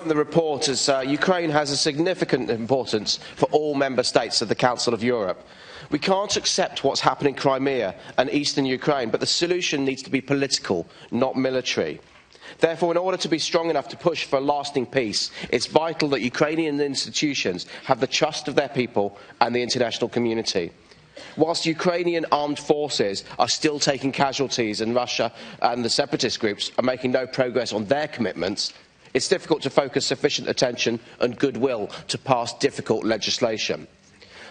The report as Ukraine has a significant importance for all member states of the Council of Europe. We can't accept what's happening in Crimea and eastern Ukraine, but the solution needs to be political, not military. Therefore, in order to be strong enough to push for lasting peace, it's vital that Ukrainian institutions have the trust of their people and the international community. Whilst Ukrainian armed forces are still taking casualties and Russia and the separatist groups are making no progress on their commitments, it's difficult to focus sufficient attention and goodwill to pass difficult legislation.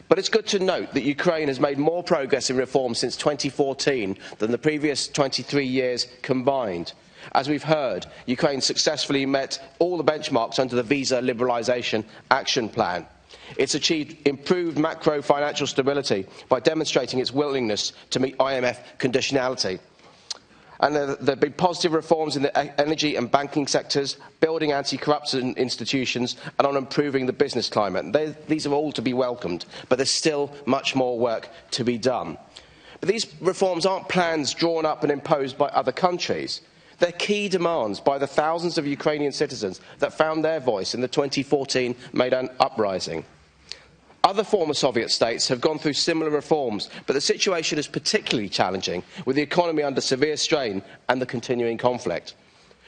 But it's good to note that Ukraine has made more progress in reform since 2014 than the previous 23 years combined. As we've heard, Ukraine successfully met all the benchmarks under the Visa Liberalisation Action Plan. It's achieved improved macro-financial stability by demonstrating its willingness to meet IMF conditionality. And there have been positive reforms in the energy and banking sectors, building anti-corruption institutions and on improving the business climate. These are all to be welcomed, but there's still much more work to be done. But these reforms aren't plans drawn up and imposed by other countries. They're key demands by the thousands of Ukrainian citizens that found their voice in the 2014 Maidan uprising. Other former Soviet states have gone through similar reforms, but the situation is particularly challenging, with the economy under severe strain and the continuing conflict.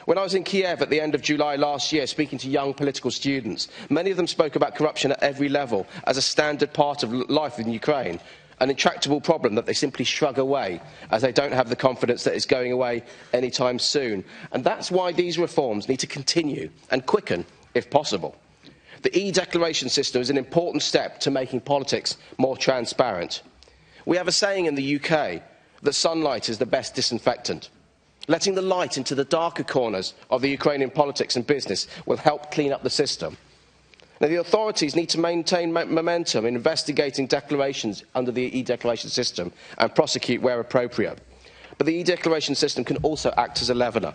When I was in Kiev at the end of July last year speaking to young political students, many of them spoke about corruption at every level as a standard part of life in Ukraine, an intractable problem that they simply shrug away as they don't have the confidence that it's going away anytime soon. And that's why these reforms need to continue and quicken if possible. The e-declaration system is an important step to making politics more transparent. We have a saying in the UK that sunlight is the best disinfectant. Letting the light into the darker corners of the Ukrainian politics and business will help clean up the system. Now, the authorities need to maintain momentum in investigating declarations under the e-declaration system and prosecute where appropriate. But the e-declaration system can also act as a leveller.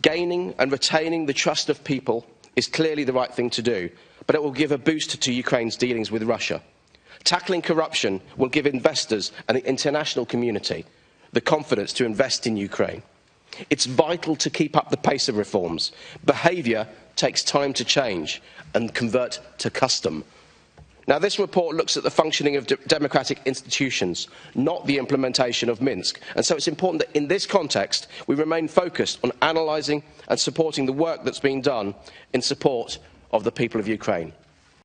Gaining and retaining the trust of people is clearly the right thing to do, but it will give a boost to Ukraine's dealings with Russia. Tackling corruption will give investors and the international community the confidence to invest in Ukraine. It's vital to keep up the pace of reforms. Behaviour takes time to change and convert to custom. Now, this report looks at the functioning of democratic institutions, not the implementation of Minsk. And so it's important that in this context, we remain focused on analysing and supporting the work that's being done in support of the people of Ukraine.